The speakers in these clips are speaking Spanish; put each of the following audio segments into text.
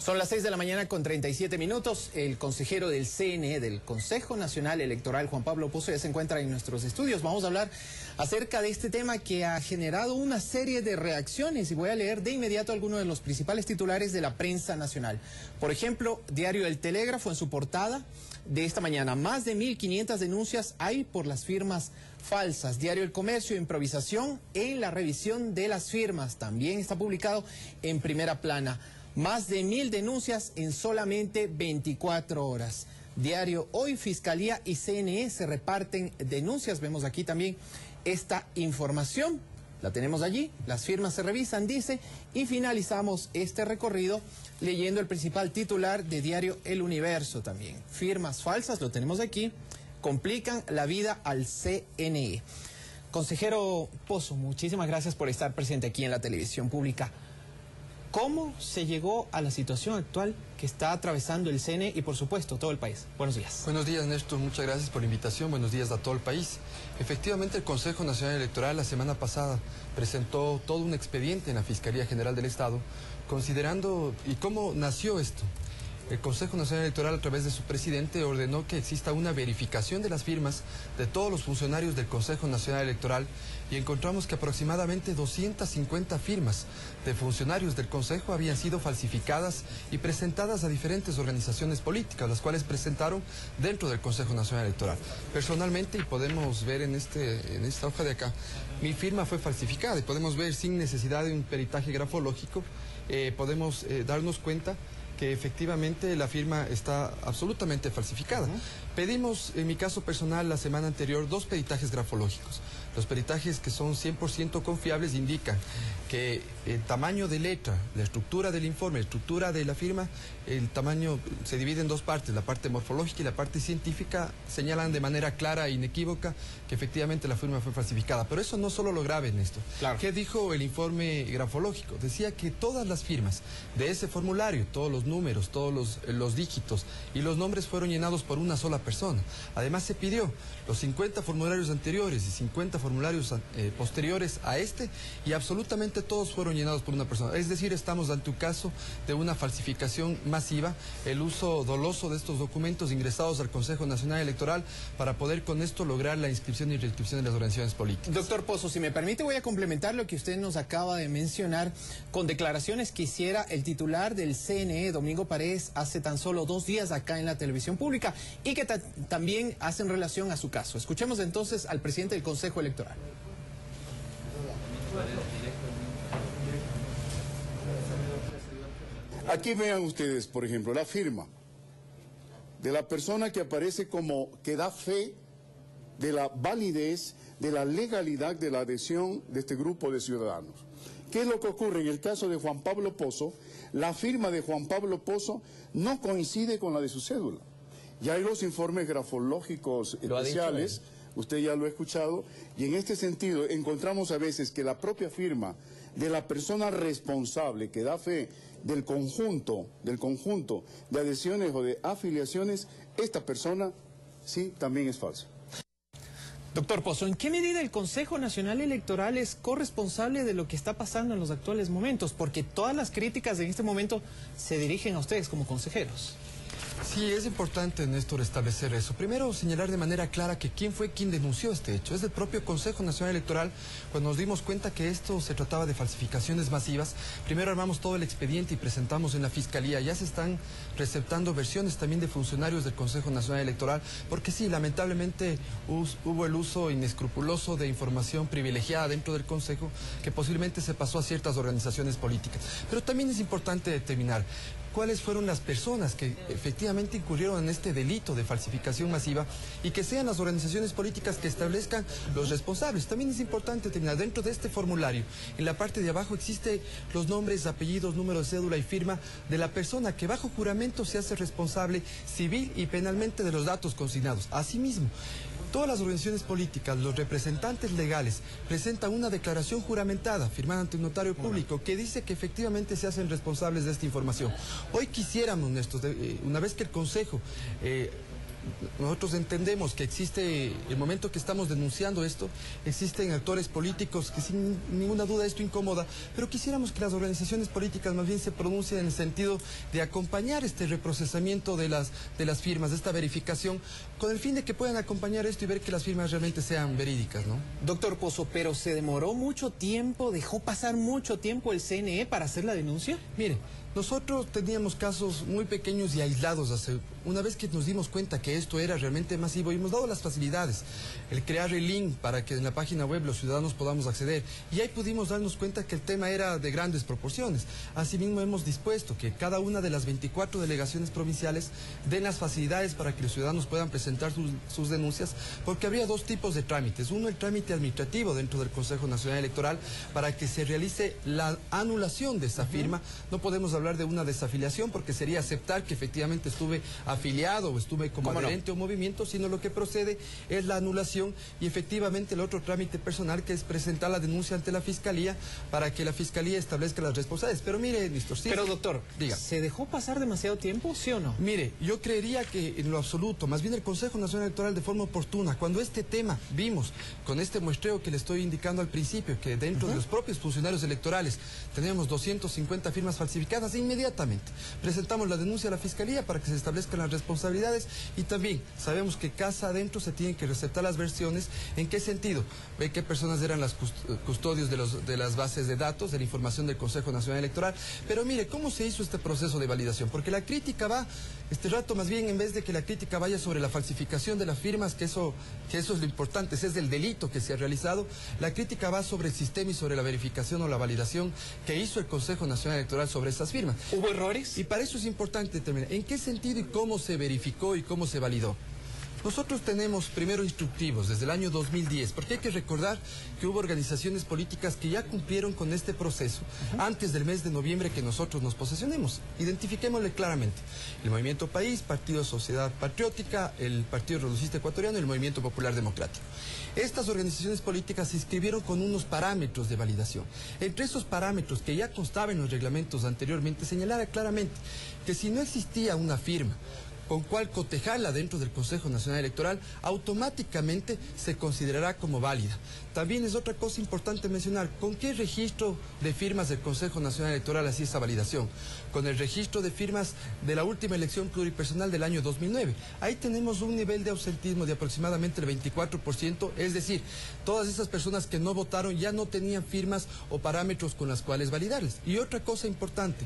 Son las 6 de la mañana con 37 minutos. El consejero del CNE, del Consejo Nacional Electoral, Juan Pablo Pozo, ya se encuentra en nuestros estudios. Vamos a hablar acerca de este tema que ha generado una serie de reacciones y voy a leer de inmediato algunos de los principales titulares de la prensa nacional. Por ejemplo, Diario El Telégrafo en su portada de esta mañana. Más de 1.500 denuncias hay por las firmas falsas. Diario El Comercio, improvisación en la revisión de las firmas. También está publicado en primera plana. Más de 1.000 denuncias en solamente 24 horas. Diario Hoy, Fiscalía y CNE se reparten denuncias. Vemos aquí también esta información. La tenemos allí. Las firmas se revisan, dice. Y finalizamos este recorrido leyendo el principal titular de Diario El Universo también. Firmas falsas, lo tenemos aquí, complican la vida al CNE. Consejero Pozo, muchísimas gracias por estar presente aquí en la televisión pública. ¿Cómo se llegó a la situación actual que está atravesando el CNE y, por supuesto, todo el país? Buenos días. Buenos días, Néstor. Muchas gracias por la invitación. Buenos días a todo el país. Efectivamente, el Consejo Nacional Electoral la semana pasada presentó todo un expediente en la Fiscalía General del Estado, considerando y cómo nació esto. El Consejo Nacional Electoral, a través de su presidente, ordenó que exista una verificación de las firmas de todos los funcionarios del Consejo Nacional Electoral y encontramos que aproximadamente 250 firmas de funcionarios del Consejo habían sido falsificadas y presentadas a diferentes organizaciones políticas, las cuales presentaron dentro del Consejo Nacional Electoral. Personalmente, y podemos ver en esta hoja de acá, mi firma fue falsificada y podemos ver sin necesidad de un peritaje grafológico, podemos darnos cuenta que efectivamente la firma está absolutamente falsificada. Pedimos, en mi caso personal, la semana anterior, 2 peritajes grafológicos. Los peritajes que son 100% confiables indican que el tamaño de letra, la estructura del informe, la estructura de la firma, el tamaño se divide en 2 partes, la parte morfológica y la parte científica señalan de manera clara e inequívoca que efectivamente la firma fue falsificada. Pero eso no solo lo grave en esto. Claro. ¿Qué dijo el informe grafológico? Decía que todas las firmas de ese formulario, todos los números, todos los dígitos y los nombres fueron llenados por una sola persona. Además se pidió los 50 formularios anteriores y 50 formularios posteriores a este y absolutamente todos fueron llenados por una persona. Es decir, estamos ante un caso de una falsificación masiva, el uso doloso de estos documentos ingresados al Consejo Nacional Electoral para poder con esto lograr la inscripción y reinscripción de las organizaciones políticas. Doctor Pozo, si me permite voy a complementar lo que usted nos acaba de mencionar con declaraciones que hiciera el titular del CNE, Domingo Paredes, hace tan solo 2 días acá en la televisión pública y que también hacen relación a su caso. Escuchemos entonces al presidente del Consejo Electoral. Aquí vean ustedes, por ejemplo, la firma de la persona que aparece como que da fe de la validez, de la legalidad de la adhesión de este grupo de ciudadanos. ¿Qué es lo que ocurre? En el caso de Juan Pablo Pozo, la firma de Juan Pablo Pozo no coincide con la de su cédula. Ya hay los informes grafológicos especiales, usted ya lo ha escuchado, y en este sentido encontramos a veces que la propia firma de la persona responsable que da fe del conjunto de adhesiones o de afiliaciones, esta persona sí también es falsa. Doctor Pozo, ¿en qué medida el Consejo Nacional Electoral es corresponsable de lo que está pasando en los actuales momentos? Porque todas las críticas en este momento se dirigen a ustedes como consejeros. Sí, es importante, Néstor, establecer eso. Primero, señalar de manera clara que quién fue quien denunció este hecho. Es el propio Consejo Nacional Electoral. Cuando nos dimos cuenta que esto se trataba de falsificaciones masivas, primero armamos todo el expediente y presentamos en la Fiscalía. Ya se están receptando versiones también de funcionarios del Consejo Nacional Electoral, porque sí, lamentablemente hubo el uso inescrupuloso de información privilegiada dentro del Consejo que posiblemente se pasó a ciertas organizaciones políticas. Pero también es importante determinar cuáles fueron las personas que efectivamente incurrieron en este delito de falsificación masiva y que sean las organizaciones políticas que establezcan los responsables. También es importante determinar dentro de este formulario, en la parte de abajo existen los nombres, apellidos, número de cédula y firma de la persona que bajo juramento se hace responsable civil y penalmente de los datos consignados. Asimismo, todas las organizaciones políticas, los representantes legales, presentan una declaración juramentada, firmada ante un notario público, que dice que efectivamente se hacen responsables de esta información. Hoy quisiéramos, Néstor, una vez que el Consejo nosotros entendemos que existe, el momento que estamos denunciando esto, existen actores políticos que sin ninguna duda esto incomoda, pero quisiéramos que las organizaciones políticas más bien se pronuncien en el sentido de acompañar este reprocesamiento de las firmas, de esta verificación, con el fin de que puedan acompañar esto y ver que las firmas realmente sean verídicas, ¿no? Doctor Pozo, ¿pero se demoró mucho tiempo, dejó pasar mucho tiempo el CNE para hacer la denuncia? Mire, nosotros teníamos casos muy pequeños y aislados. Una vez que nos dimos cuenta que esto era realmente masivo y hemos dado las facilidades, el crear el link para que en la página web los ciudadanos podamos acceder, y ahí pudimos darnos cuenta que el tema era de grandes proporciones. Asimismo hemos dispuesto que cada una de las 24 delegaciones provinciales den las facilidades para que los ciudadanos puedan presentar sus denuncias, porque habría dos tipos de trámites. Uno, el trámite administrativo dentro del Consejo Nacional Electoral para que se realice la anulación de esa firma. No podemos hablar de una desafiliación porque sería aceptar que efectivamente estuve afiliado o estuve como adherente o movimiento, sino lo que procede es la anulación y efectivamente el otro trámite personal, que es presentar la denuncia ante la Fiscalía para que la Fiscalía establezca las responsabilidades. Pero mire, Néstor, sí. Pero doctor, diga, ¿se dejó pasar demasiado tiempo, sí o no? Mire, yo creería que en lo absoluto, más bien el Consejo Nacional Electoral de forma oportuna, cuando este tema vimos con este muestreo que le estoy indicando al principio, que dentro de los propios funcionarios electorales teníamos 250 firmas falsificadas, inmediatamente presentamos la denuncia a la Fiscalía para que se establezcan las responsabilidades, y también sabemos que casa adentro se tienen que receptar las versiones. ¿En qué sentido? Ve qué personas eran las custodios de las bases de datos, de la información del Consejo Nacional Electoral. Pero mire, ¿cómo se hizo este proceso de validación? Porque la crítica va, este rato más bien, en vez de que la crítica vaya sobre la falsificación de las firmas, que eso es lo importante, ese es el delito que se ha realizado, la crítica va sobre el sistema y sobre la verificación o la validación que hizo el Consejo Nacional Electoral sobre esas firmas. ¿Hubo errores? Y para eso es importante determinar en qué sentido y cómo se verificó y cómo se validó. Nosotros tenemos primero instructivos desde el año 2010, porque hay que recordar que hubo organizaciones políticas que ya cumplieron con este proceso antes del mes de noviembre que nosotros nos posesionemos. Identifiquémosle claramente: el Movimiento País, Partido Sociedad Patriótica, el Partido Revolucionista Ecuatoriano y el Movimiento Popular Democrático. Estas organizaciones políticas se inscribieron con unos parámetros de validación. Entre esos parámetros, que ya constaban en los reglamentos anteriormente, señalara claramente que si no existía una firma con cual cotejarla dentro del Consejo Nacional Electoral, automáticamente se considerará como válida. También es otra cosa importante mencionar: ¿con qué registro de firmas del Consejo Nacional Electoral hacía esa validación? Con el registro de firmas de la última elección pluripersonal del año 2009. Ahí tenemos un nivel de ausentismo de aproximadamente el 24%, es decir, todas esas personas que no votaron ya no tenían firmas o parámetros con las cuales validarles. Y otra cosa importante,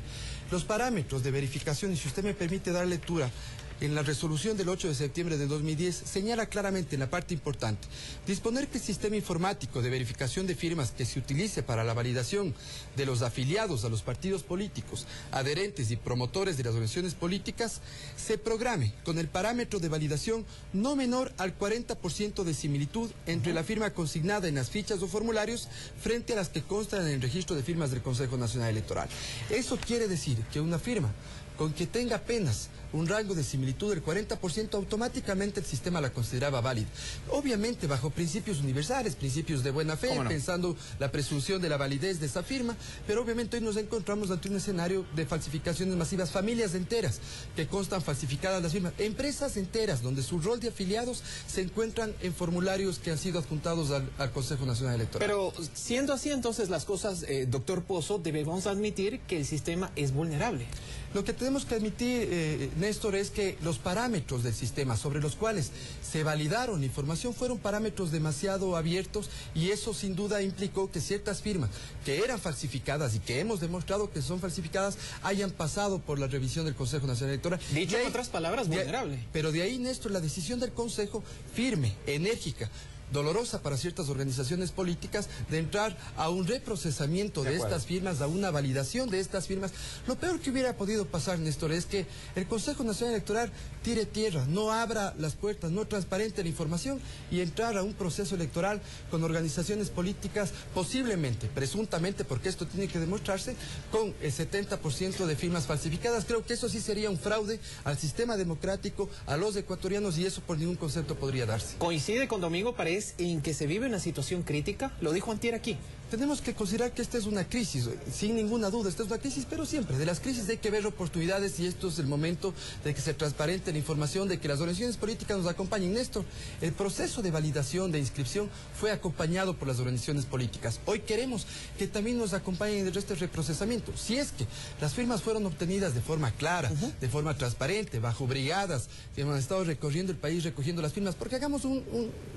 los parámetros de verificación, y si usted me permite dar lectura, en la resolución del 8 de septiembre de 2010 señala claramente en la parte importante: disponer que el sistema informático de verificación de firmas que se utilice para la validación de los afiliados a los partidos políticos, adherentes y promotores de las organizaciones políticas, se programe con el parámetro de validación no menor al 40% de similitud entre la firma consignada en las fichas o formularios frente a las que constan en el registro de firmas del Consejo Nacional Electoral. Eso quiere decir que una firma con que tenga apenas un rango de similitud del 40%, automáticamente el sistema la consideraba válida. Obviamente bajo principios universales, principios de buena fe, pensando la presunción de la validez de esa firma, pero obviamente hoy nos encontramos ante un escenario de falsificaciones masivas, familias enteras que constan falsificadas las firmas, empresas enteras donde su rol de afiliados se encuentran en formularios que han sido adjuntados al Consejo Nacional Electoral. Pero siendo así entonces las cosas, doctor Pozo, debemos admitir que el sistema es vulnerable. Lo que tenemos que admitir, Néstor, es que los parámetros del sistema sobre los cuales se validaron la información fueron parámetros demasiado abiertos, y eso sin duda implicó que ciertas firmas que eran falsificadas y que hemos demostrado que son falsificadas hayan pasado por la revisión del Consejo Nacional Electoral. Dicho en otras palabras, vulnerable. Pero de ahí, Néstor, la decisión del Consejo, firme, enérgica, dolorosa para ciertas organizaciones políticas, de entrar a un reprocesamiento de estas firmas, a una validación de estas firmas. Lo peor que hubiera podido pasar, Néstor, es que el Consejo Nacional Electoral tire tierra, no abra las puertas, no transparente la información, y entrar a un proceso electoral con organizaciones políticas posiblemente, presuntamente, porque esto tiene que demostrarse, con el 70% de firmas falsificadas. Creo que eso sí sería un fraude al sistema democrático, a los ecuatorianos, y eso por ningún concepto podría darse. ¿Coincide con Domingo Paredes en que se vive una situación crítica? Lo dijo antier aquí. tenemos que considerar que esta es una crisis, sin ninguna duda, esta es una crisis, pero siempre, de las crisis hay que ver oportunidades y esto es el momento de que se transparente la información, de que las organizaciones políticas nos acompañen. Néstor, el proceso de validación, de inscripción, fue acompañado por las organizaciones políticas. Hoy queremos que también nos acompañen en el resto del reprocesamiento. Si es que las firmas fueron obtenidas de forma clara, de forma transparente, bajo brigadas, que hemos estado recorriendo el país, recogiendo las firmas, porque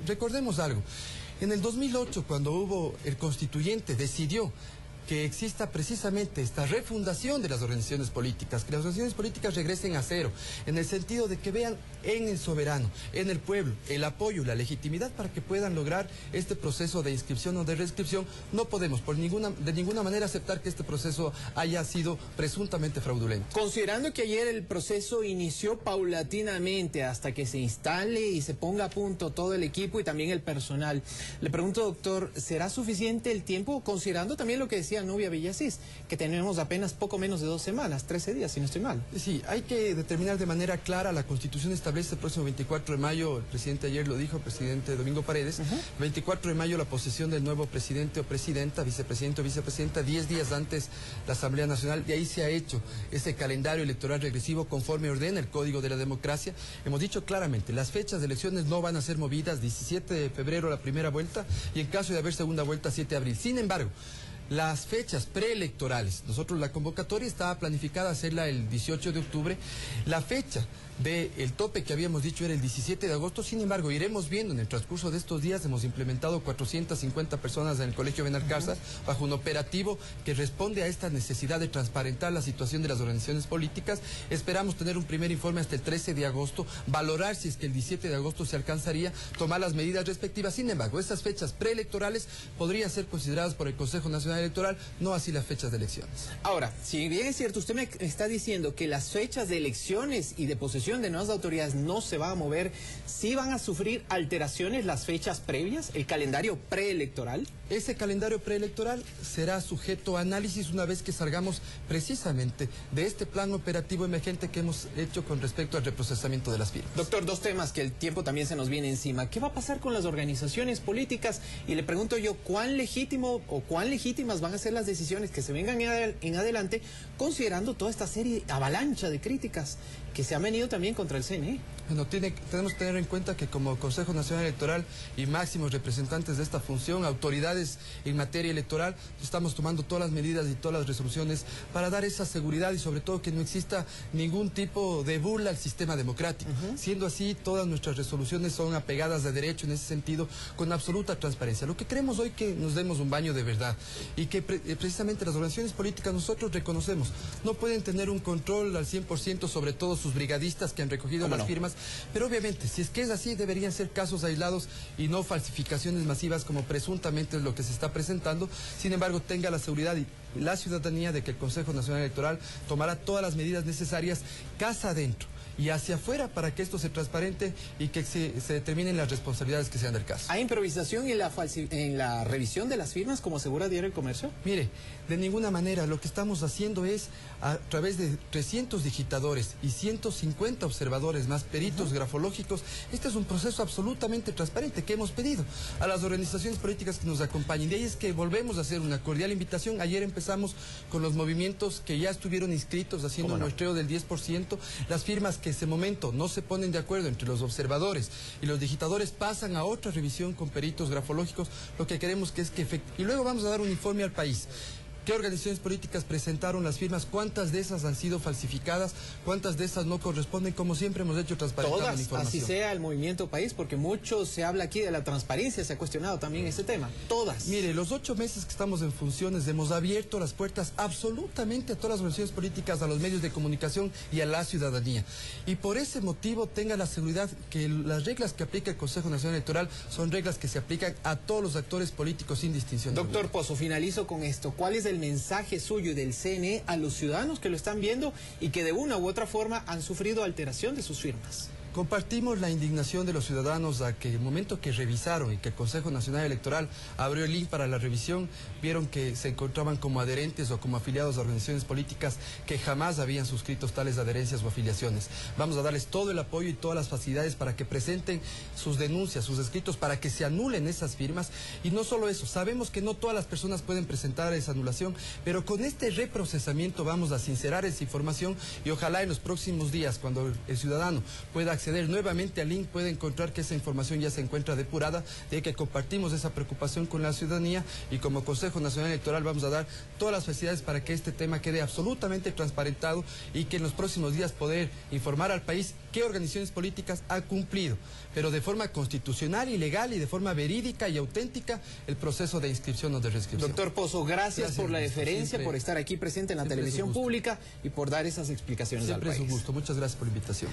recordemos algo. En el 2008, cuando el constituyente decidió que exista precisamente esta refundación de las organizaciones políticas, que las organizaciones políticas regresen a cero, en el sentido de que vean en el soberano, en el pueblo, el apoyo y la legitimidad para que puedan lograr este proceso de inscripción o de reinscripción. No podemos de ninguna manera aceptar que este proceso haya sido presuntamente fraudulento. Considerando que ayer el proceso inició paulatinamente hasta que se instale y se ponga a punto todo el equipo y también el personal, le pregunto, doctor, ¿será suficiente el tiempo, considerando también lo que decía Nubia Villasís, que tenemos apenas poco menos de 2 semanas, 13 días, si no estoy mal? Sí, hay que determinar de manera clara. La Constitución establece el próximo 24 de mayo, el presidente ayer lo dijo, el presidente Domingo Paredes, 24 de mayo la posesión del nuevo presidente o presidenta, vicepresidente o vicepresidenta, 10 días antes la Asamblea Nacional. De ahí se ha hecho ese calendario electoral regresivo conforme ordena el Código de la Democracia. Hemos dicho claramente, las fechas de elecciones no van a ser movidas, 17 de febrero la primera vuelta y en caso de haber segunda vuelta 7 de abril. Sin embargo, las fechas preelectorales, la convocatoria estaba planificada hacerla el 18 de octubre, la fecha del tope que habíamos dicho era el 17 de agosto, sin embargo, iremos viendo en el transcurso de estos días, hemos implementado 450 personas en el Colegio Benalcázar bajo un operativo que responde a esta necesidad de transparentar la situación de las organizaciones políticas. Esperamos tener un primer informe hasta el 13 de agosto, valorar si es que el 17 de agosto se alcanzaría, tomar las medidas respectivas. Sin embargo, estas fechas preelectorales podrían ser consideradas por el Consejo Nacional Electoral, no así las fechas de elecciones. Ahora, si bien es cierto, usted me está diciendo que las fechas de elecciones y de posesión de nuevas autoridades no se va a mover, ¿sí van a sufrir alteraciones las fechas previas, el calendario preelectoral? Ese calendario preelectoral será sujeto a análisis una vez que salgamos precisamente de este plan operativo emergente que hemos hecho con respecto al reprocesamiento de las firmas. Doctor, 2 temas que el tiempo también se nos viene encima. ¿Qué va a pasar con las organizaciones políticas? Y le pregunto yo, ¿cuán legítimo o cuán legítimas van a ser las decisiones que se vengan en adelante, considerando toda esta serie avalancha de críticas que se han venido también contra el CNE? Bueno, tenemos que tener en cuenta que como Consejo Nacional Electoral y máximos representantes de esta función, autoridades en materia electoral, estamos tomando todas las medidas y todas las resoluciones para dar esa seguridad y sobre todo que no exista ningún tipo de burla al sistema democrático. Siendo así, todas nuestras resoluciones son apegadas de derecho en ese sentido, con absoluta transparencia. Lo que queremos hoy es que nos demos un baño de verdad y que precisamente las organizaciones políticas nosotros reconocemos, no pueden tener un control al 100% sobre todos sus brigadistas que han recogido las firmas, pero obviamente, si es que es así, deberían ser casos aislados y no falsificaciones masivas como presuntamente es lo que se está presentando. Sin embargo, tenga la seguridad y la ciudadanía de que el Consejo Nacional Electoral tomará todas las medidas necesarias casa adentro y hacia afuera para que esto se transparente y que se determinen las responsabilidades que sean del caso. ¿Hay improvisación en la revisión de las firmas, como asegura Diario El Comercio? Mire, de ninguna manera. Lo que estamos haciendo es, a través de 300 digitadores y 150 observadores más peritos grafológicos, este es un proceso absolutamente transparente que hemos pedido a las organizaciones políticas que nos acompañen. De ahí es que volvemos a hacer una cordial invitación. Ayer empezamos con los movimientos que ya estuvieron inscritos, haciendo un muestreo del 10%. Las firmas que en ese momento no se ponen de acuerdo entre los observadores y los digitadores pasan a otra revisión con peritos grafológicos. Lo que queremos que es que y luego vamos a dar un informe al país. ¿Qué organizaciones políticas presentaron las firmas? ¿Cuántas de esas han sido falsificadas? ¿Cuántas de esas no corresponden? Como siempre hemos hecho, transparentando la información. Todas, así sea el Movimiento País, porque mucho se habla aquí de la transparencia, se ha cuestionado también este tema. Todas. Mire, los 8 meses que estamos en funciones hemos abierto las puertas absolutamente a todas las organizaciones políticas, a los medios de comunicación y a la ciudadanía. Y por ese motivo tenga la seguridad que las reglas que aplica el Consejo Nacional Electoral son reglas que se aplican a todos los actores políticos sin distinción. Doctor Pozo, finalizo con esto. ¿Cuál es el mensaje suyo y del CNE a los ciudadanos que lo están viendo y que de una u otra forma han sufrido alteración de sus firmas? Compartimos la indignación de los ciudadanos a que el momento que revisaron y que el Consejo Nacional Electoral abrió el link para la revisión, vieron que se encontraban como adherentes o como afiliados a organizaciones políticas que jamás habían suscrito tales adherencias o afiliaciones. Vamos a darles todo el apoyo y todas las facilidades para que presenten sus denuncias, sus escritos, para que se anulen esas firmas. Y no solo eso, sabemos que no todas las personas pueden presentar esa anulación, pero con este reprocesamiento vamos a sincerar esa información y ojalá en los próximos días, cuando el ciudadano pueda acceder nuevamente al link, puede encontrar que esa información ya se encuentra depurada, de que compartimos esa preocupación con la ciudadanía y como Consejo Nacional Electoral vamos a dar todas las facilidades para que este tema quede absolutamente transparentado y que en los próximos días poder informar al país qué organizaciones políticas han cumplido, pero de forma constitucional y legal y de forma verídica y auténtica el proceso de inscripción o de reinscripción. Doctor Pozo, gracias por la deferencia, por estar aquí presente en la televisión pública y por dar esas explicaciones al país. Siempre es un gusto. Muchas gracias por la invitación.